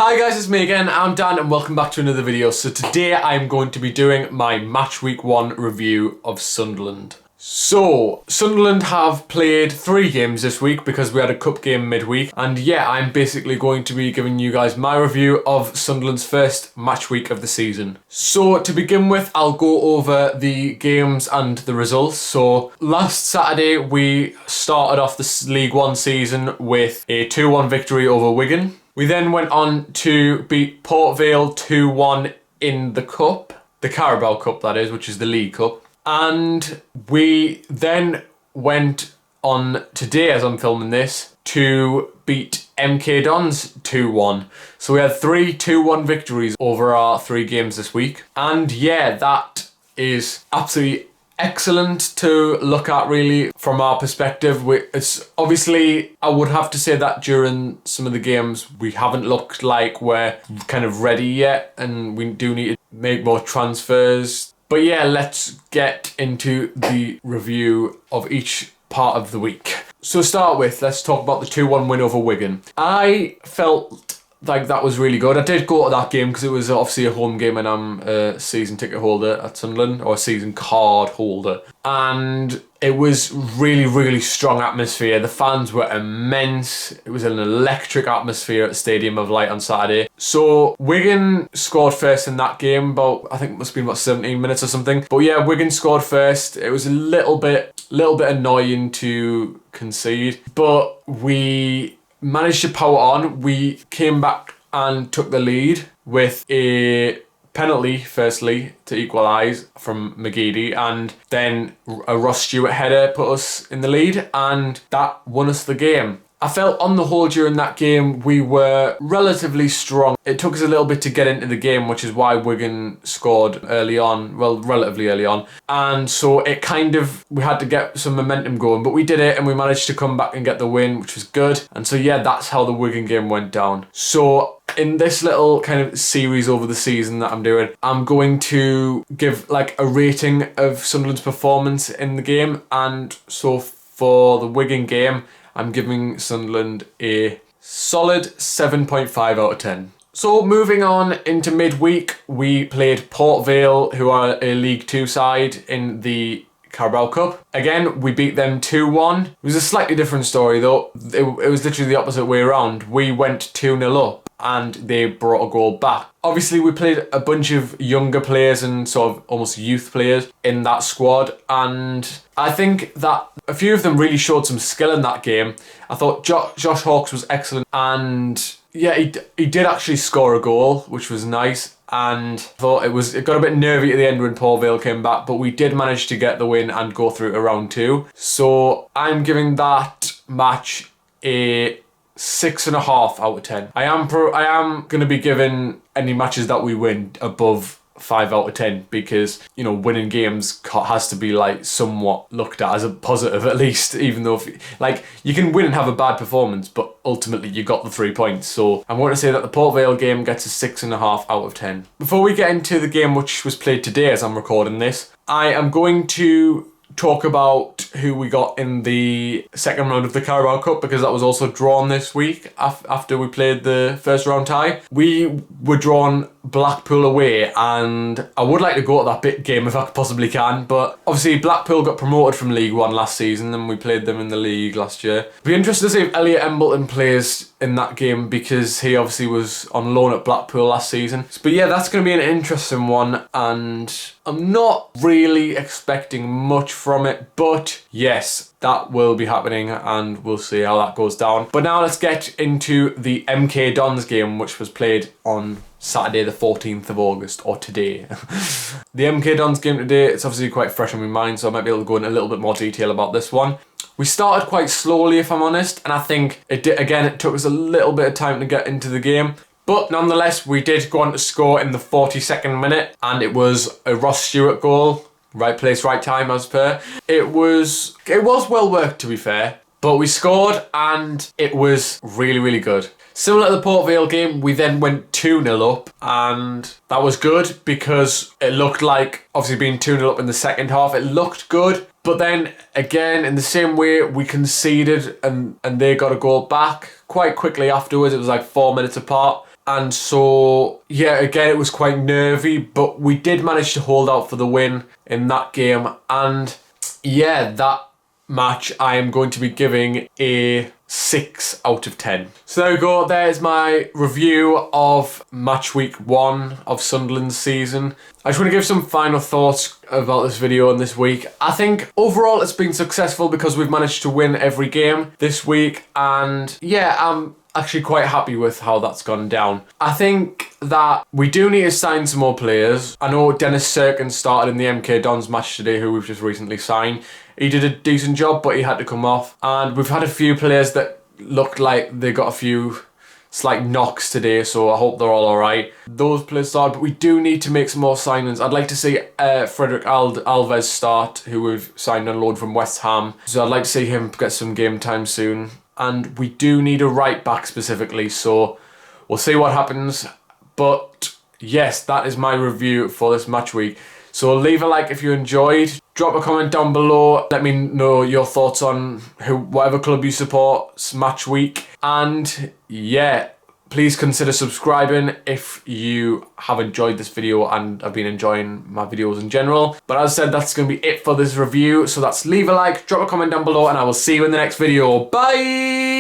Hi guys, it's me again, I'm Dan and welcome back to another video. So today I'm going to be doing my Match Week 1 review of Sunderland. So, Sunderland have played 3 games this week because we had a cup game midweek. And yeah, I'm basically going to be giving you guys my review of Sunderland's first match week of the season. So to begin with, I'll go over the games and the results. So last Saturday, we started off the League One season with a 2-1 victory over Wigan. We then went on to beat Port Vale 2-1 in the Cup. The Carabao Cup, that is, which is the League Cup. And we then went on today, as I'm filming this, to beat MK Dons 2-1. So we had 3 2-1 victories over our 3 games this week. And yeah, that is absolutely excellent to look at, really, from our perspective. It's obviously, I would have to say that during some of the games we haven't looked like we're kind of ready yet, and we do need to make more transfers. But yeah, let's get into the review of each part of the week. So to start with, let's talk about the 2-1 win over Wigan. I felt like that was really good. I did go to that game because it was obviously a home game and I'm a season ticket holder at Sunderland, or a season card holder. And it was really strong atmosphere. The fans were immense. It was an electric atmosphere at the Stadium of Light on Saturday. So Wigan scored first in that game, I think it must have been about 17 minutes or something. But yeah, Wigan scored first. It was a little bit annoying to concede, but we managed to power on. We came back and took the lead with a penalty, firstly, to equalise from McGeady, and then a Ross Stewart header put us in the lead, and that won us the game. I felt on the whole during that game we were relatively strong. It took us a little bit to get into the game, which is why Wigan scored early on, well, relatively early on. And so it we had to get some momentum going, but we did it and we managed to come back and get the win, which was good. And so yeah, that's how the Wigan game went down. So in this little kind of series over the season that I'm doing, I'm going to give like a rating of Sunderland's performance in the game. And so for the Wigan game, I'm giving Sunderland a solid 7.5 out of 10. So moving on into midweek, we played Port Vale, who are a League 2 side in the Carabao Cup. Again, we beat them 2-1. It was a slightly different story though. It was literally the opposite way around. We went 2-0 up and they brought a goal back. Obviously, we played a bunch of younger players and sort of almost youth players in that squad, and I think that a few of them really showed some skill in that game. I thought Josh Hawkes was excellent, and yeah, he did actually score a goal, which was nice. And I thought it got a bit nervy at the end when Port Vale came back, but we did manage to get the win and go through to round 2. So I'm giving that match a 6.5 out of 10. I am going to be giving any matches that we win above 5 out of 10 because, you know, winning games has to be like somewhat looked at as a positive, at least, even though you can win and have a bad performance, but ultimately you got the 3 points. So I'm going to say that the Port Vale game gets a 6.5 out of 10. Before we get into the game which was played today as I'm recording this, I am going to talk about who we got in the second round of the Carabao Cup, because that was also drawn this week after we played the first round tie. We were drawn Blackpool away, and I would like to go to that bit game if I possibly can, but obviously Blackpool got promoted from League 1 last season and we played them in the league last year. It'd be interesting to see if Elliot Embleton plays in that game because he obviously was on loan at Blackpool last season. But yeah, that's going to be an interesting one, and I'm not really expecting much from it, but yes, that will be happening and we'll see how that goes down. But now let's get into the MK Dons game, which was played on Saturday the 14th of August, or today. The MK Dons game today, it's obviously quite fresh on my mind, so I might be able to go in a little bit more detail about this one. We started quite slowly, if I'm honest, and I think it took us a little bit of time to get into the game. But nonetheless, we did go on to score in the 42nd minute, and it was a Ross Stewart goal. Right place, right time, as per. It was well worked, to be fair, but we scored and it was really good. Similar to the Port Vale game, we then went 2-0 up, and that was good because it looked like, obviously being 2-0 up in the second half, it looked good. But then again, in the same way, we conceded and they got a goal back quite quickly afterwards. It was like 4 minutes apart. And so, yeah, again, it was quite nervy, but we did manage to hold out for the win in that game. And yeah, that match I am going to be giving a 6 out of 10. So there we go, there's my review of match week 1 of Sunderland's season. I just want to give some final thoughts about this video and this week. I think overall it's been successful because we've managed to win every game this week, and yeah, I'm actually quite happy with how that's gone down. I think that we do need to sign some more players. I know Dennis Serkin started in the MK Dons match today, who we've just recently signed. He did a decent job, but he had to come off. And we've had a few players that looked like they got a few slight knocks today, so I hope they're all alright. Those players started, but we do need to make some more signings. I'd like to see Frederick Alves start, who we've signed on loan from West Ham. So I'd like to see him get some game time soon. And we do need a right back specifically, so we'll see what happens. But yes, that is my review for this match week. So leave a like if you enjoyed. Drop a comment down below. Let me know your thoughts on whatever club you support match week. And yeah, please consider subscribing if you have enjoyed this video and have been enjoying my videos in general. But as I said, that's going to be it for this review. So that's leave a like, drop a comment down below, and I will see you in the next video. Bye!